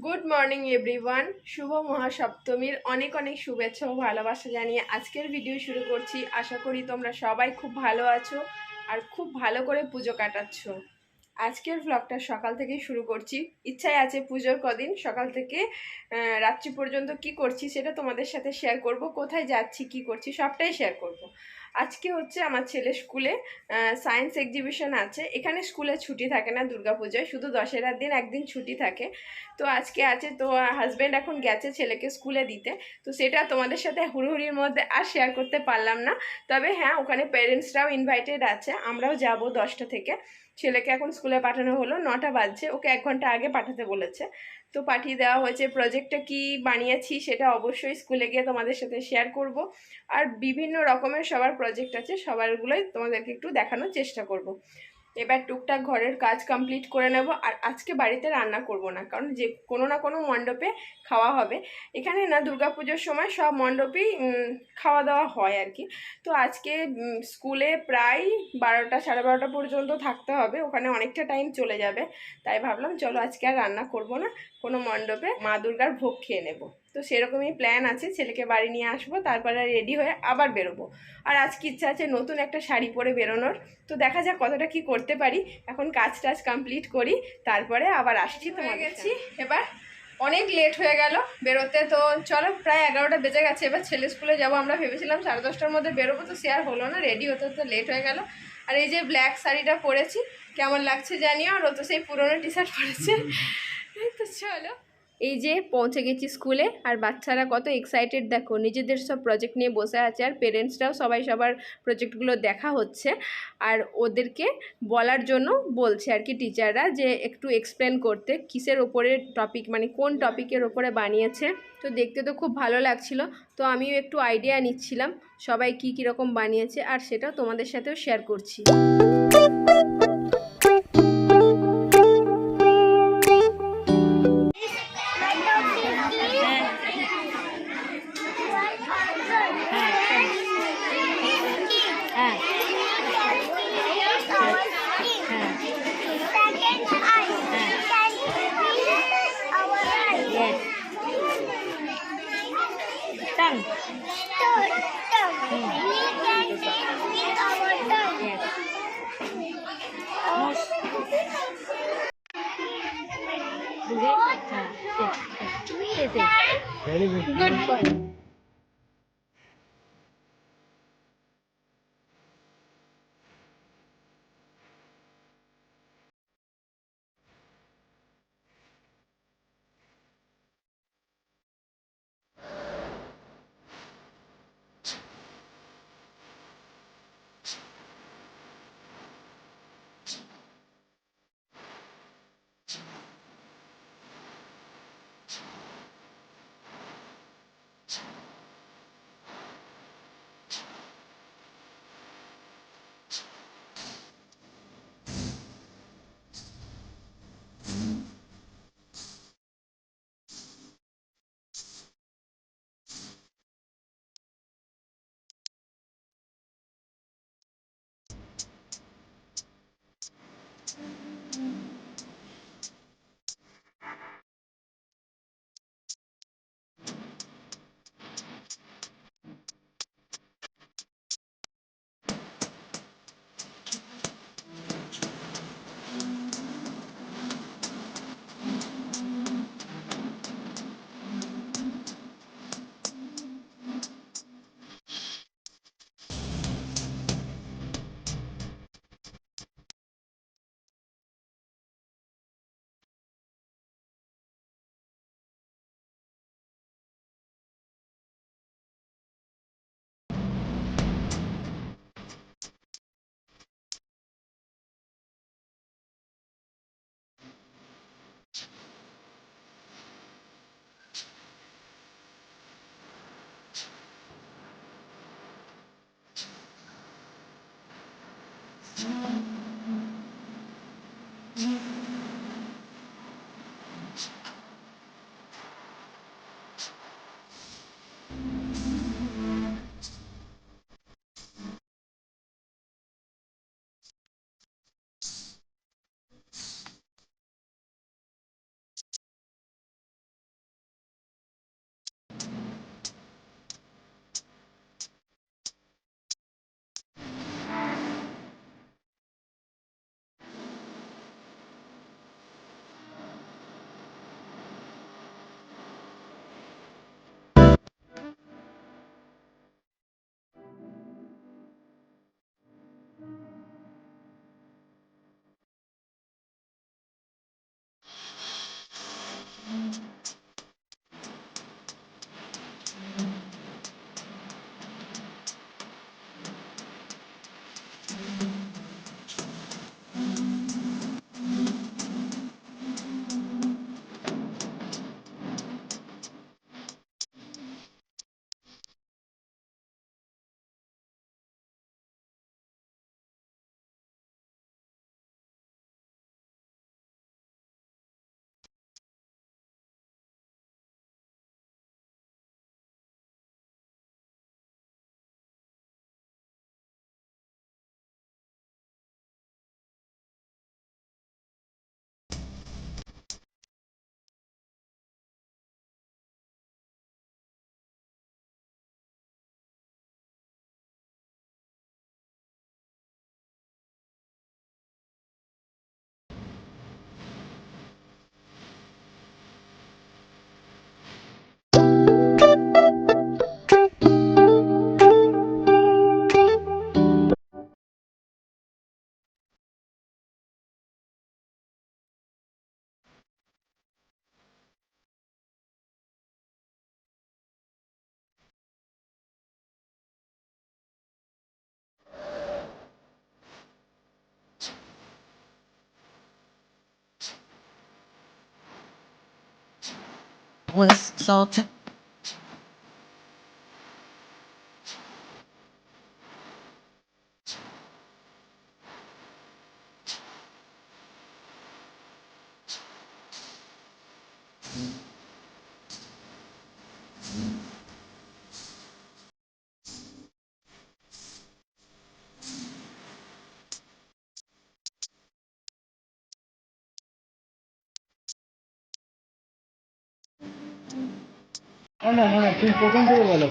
Good morning everyone. শুভ মহাসপ্তমীর অনেক অনেক শুভেচ্ছা ও ভালোবাসা জানিয়ে আজকের ভিডিও শুরু করছি। আশা করি তোমরা সবাই খুব ভালো আছো আর খুব ভালো করে পুজো কাটাচ্ছ। আজকের ভ্লগটা সকাল থেকেই শুরু করছি। ইচ্ছায় আছে পুজোর কদিন সকাল থেকে রাত্রি পর্যন্ত কি করছি সেটা তোমাদের সাথে শেয়ার করব। কোথায় যাচ্ছি, কি করছি সবটাই শেয়ার করব। আজকে হচ্ছে আমার ছেলের স্কুলে সায়েন্স এক্সিবিশন আছে। এখানে স্কুলে ছুটি থাকে না দুর্গাপূজায়, শুধু দশেরার দিন একদিন ছুটি থাকে। তো আজকে আছে, তো হাজব্যান্ড এখন গেছে ছেলেকে স্কুলে দিতে। তো সেটা তোমাদের সাথে হুড়োহুড়ির মধ্যে আর শেয়ার করতে পারলাম না। তবে হ্যাঁ, ওখানে প্যারেন্টসরাও ইনভাইটেড আছে, আমরাও যাব 10টা থেকে। ছেলেকে এখন স্কুলে পাঠানো হলো, 9টা বাজছে, ওকে 1 ঘন্টা আগে পাঠাতে বলেছে। তো পাঠিয়ে দেওয়া হয়েছে। প্রজেক্টটা কি বানিয়েছি সেটা অবশ্যই স্কুলে গিয়ে তোমাদের সাথে শেয়ার করব। আর বিভিন্ন রকমের সবার প্রজেক্ট আছে, সবারগুলোই তোমাদেরকে একটু দেখানোর চেষ্টা করব। এবার টুকটাক ঘরের কাজ কমপ্লিট করে নেব। আর আজকে বাড়িতে রান্না করব না, কারণ যে কোনো না কোনো মণ্ডপে খাওয়া হবে। এখানে না দুর্গাপুজোর সময় সব মণ্ডপেই খাওয়া দাওয়া হয় আর কি। তো আজকে স্কুলে প্রায় 12টা সাড়ে 12টা পর্যন্ত থাকতে হবে, ওখানে অনেকটা টাইম চলে যাবে। তাই ভাবলাম চলো আজকে আর রান্না করব না, কোনো মণ্ডপে মা দুর্গার ভোগ খেয়ে নেব। তো সেরকমই প্ল্যান আছে, ছেলেকে বাড়ি নিয়ে আসবো, তারপরে রেডি হয়ে আবার বেরোবো। আর আজকে ইচ্ছা আছে নতুন একটা শাড়ি পরে বেরোনোর। তো দেখা যাক কতটা কি করতে পারি। এখন কাজ টাজ কমপ্লিট করি, তারপরে আবার আসছি। তোমার গেছি এবার, অনেক লেট হয়ে গেল বেরোতে। তো চলো, প্রায় 11টা বেজে গেছে। এবার ছেলে স্কুলে যাব, আমরা ভেবেছিলাম 10:30টার মধ্যে বেরোবো, তো সে আর হলো না, রেডি হতে হতে লেট হয়ে গেল। আর এই যে ব্ল্যাক শাড়িটা পরেছি, কেমন লাগছে জানিও। আর ও তো সেই পুরোনো টি শার্ট পরেছে। তো চলো, এই যে পৌঁছে গেছি স্কুলে। আর বাচ্চারা কত এক্সাইটেড দেখো, নিজেদের সব প্রজেক্ট নিয়ে বসে আছে। আর পেরেন্টসরাও সবাই সবার প্রজেক্টগুলো দেখা হচ্ছে। আর ওদেরকে বলার জন্য বলছে আর কি টিচাররা, যে একটু এক্সপ্লেন করতে কিসের ওপরে টপিক, মানে কোন টপিকের ওপরে বানিয়েছে। তো দেখতে তো খুব ভালো লাগছিল। তো আমিও একটু আইডিয়া নিচ্ছিলাম সবাই কী কীরকম বানিয়েছে, আর সেটা তোমাদের সাথেও শেয়ার করছি। Good boy. with salt. না না তুমি প্রথম থেকে বলো।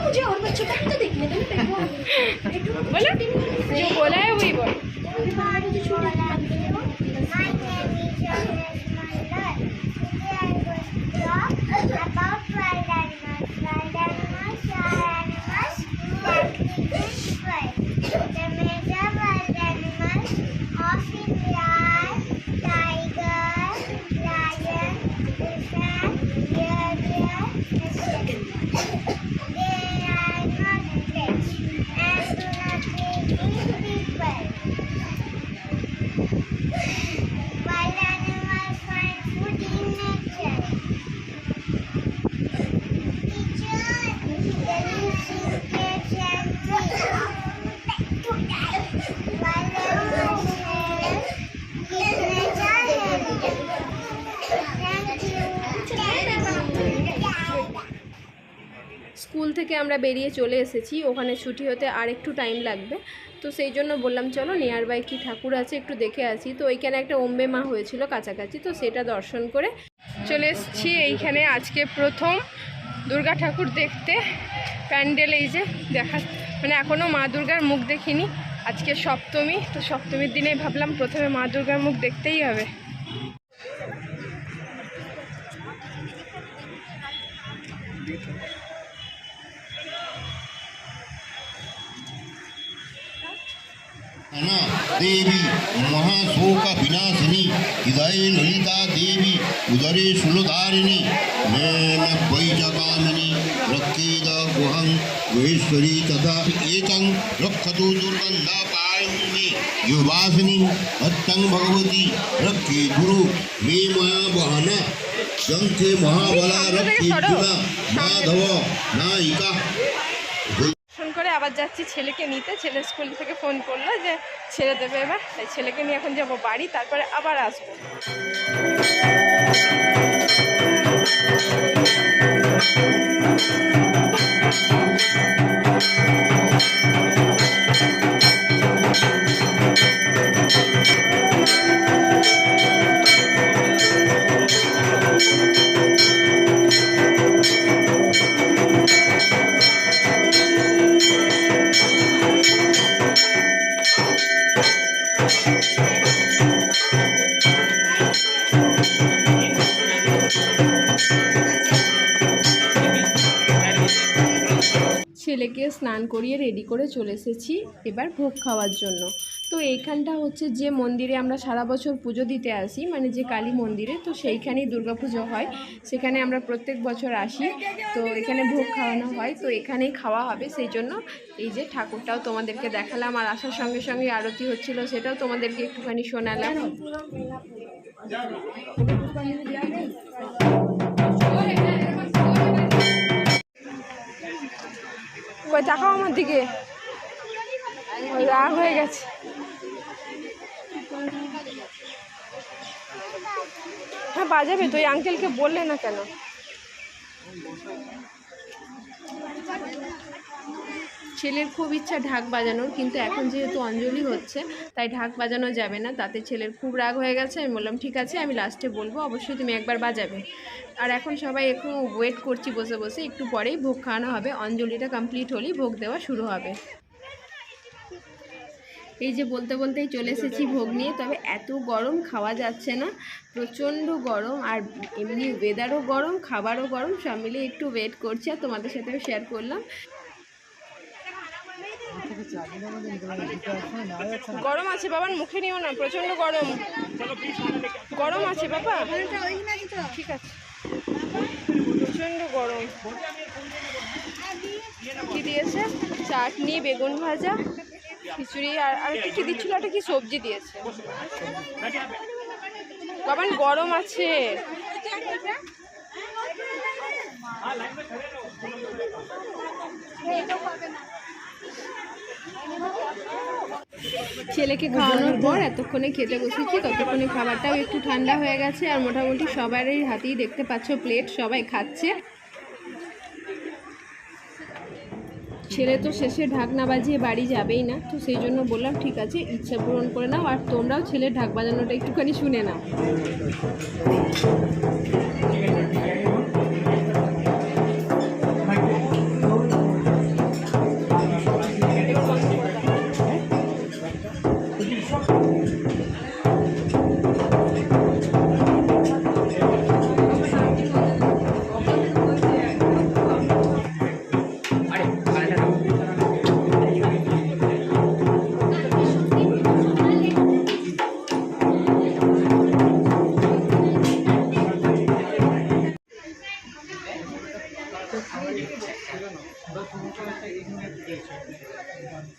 मुझे और बच्चों का भी तो देखने दो। बोलो जो बोला है वही बोल। About wild animals. Wild animals are animals that live in wild. The major wild animals of India are tiger, lion, elephant, bear, etc. They are not rich and do not live in people. Wild animals find food in nature. School থেকে আমরা বেরিয়ে চলে এসেছি, ওখানে ছুটি হতে আর একটু time লাগবে, তো সেই জন্য বললাম চলো নিয়ার বাই কি ঠাকুর আছে একটু দেখে আসি। তো ওইখানে একটা অম্বে মা হয়েছিল কাছাকাছি, তো সেটা দর্শন করে চলে এসেছি। এইখানে আজকে প্রথম দুর্গা ঠাকুর দেখতে প্যান্ডেল, এই যে দেখা মানে এখনও মা দুর্গার মুখ দেখিনি, আজকে সপ্তমী, তো সপ্তমীর দিনে ভাবলাম প্রথমে মা দুর্গার মুখ দেখতেই হবে। देवी महाशोक विनाशिनी हृदय ललिता देवी उदरे शूलधारिणी नैन वैजकामिनी रक्षेद गुहं गुहेश्वरी तथा एतं रक्षतु दुर्गन्धापायिनी युवासिनी अत्तं भगवती रक्षे गुरु मे महावहन शंखे महाबला रक्षेजुला माधव नायिका। ফোন করে আবার যাচ্ছি ছেলেকে নিতে, ছেলে স্কুল থেকে ফোন করলো যে ছেড়ে দেবে এবার, তাই ছেলেকে নিয়ে এখন যাবো বাড়ি, তারপরে আবার আসবো। ছেলেকে স্নান করিয়ে রেডি করে চলে এসেছি এবার ভোগ খাওয়ার জন্য। তো এইখানটা হচ্ছে যে মন্দিরে আমরা সারা বছর পুজো দিতে আসি, মানে যে কালী মন্দিরে, তো সেইখানেই দুর্গাপুজো হয়, সেখানে আমরা প্রত্যেক বছর আসি। তো এখানে ভোগ খাওয়ানো হয়, তো এখানেই খাওয়া হবে, সেই জন্য এই যে ঠাকুরটাও তোমাদেরকে দেখালাম, আর আসার সঙ্গে সঙ্গে আরতি হচ্ছিল সেটাও তোমাদেরকে একটুখানি শোনালাম। কই তাকাও আমার দিকে, রাগ হয়ে গেছে। হ্যাঁ বাজাবে তো, ওই আঙ্কেলকে বললে না কেন? ছেলের খুব ইচ্ছা ঢাক বাজানোর, কিন্তু এখন যেহেতু অঞ্জলি হচ্ছে তাই ঢাক বাজানো যাবে না, তাতে ছেলের খুব রাগ হয়ে গেছে। আমি বললাম ঠিক আছে, আমি লাস্টে বলবো, অবশ্যই তুমি একবার বাজাবে। আর এখন সবাই একটু ওয়েট করছি বসে বসে, একটু পরেই ভোগ খাওয়ানো হবে, অঞ্জলিটা কমপ্লিট হলেই ভোগ দেওয়া শুরু হবে। এই যে বলতে বলতেই চলে এসেছি ভোগ নিয়ে। তবে এত গরম খাওয়া যাচ্ছে না, প্রচণ্ড গরম, আর এমনি ওয়েদারও গরম, খাবারও গরম, সব মিলিয়ে একটু ওয়েট করছি আর তোমাদের সাথেও শেয়ার করলাম। গরম আছে বাবার, মুখে নিও না, প্রচণ্ড গরম, গরম আছে বাবা। ঠিক আছে, প্রচণ্ড গরম। কি দিয়েছে? চাটনি, বেগুন ভাজা, খিচুড়ি, আর কি দিচ্ছিল, একটা কি সবজি দিয়েছে। বাবা গরম আছে। ছেলেকে খাওয়ানোর পর এতক্ষণে খেতে বসেছি, ততক্ষণে খাবারটাও একটু ঠান্ডা হয়ে গেছে, আর মোটামুটি সবারই হাতেই দেখতে পাচ্ছ প্লেট, সবাই খাচ্ছে। ছেলে তো শেষে ঢাকনা বাজিয়ে বাড়ি যাবেই না, তো সেই জন্য বললাম ঠিক আছে ইচ্ছা পূরণ করে নাও, আর তোমরাও ছেলের ঢাক বাজানোটা একটুখানি শুনে নাও।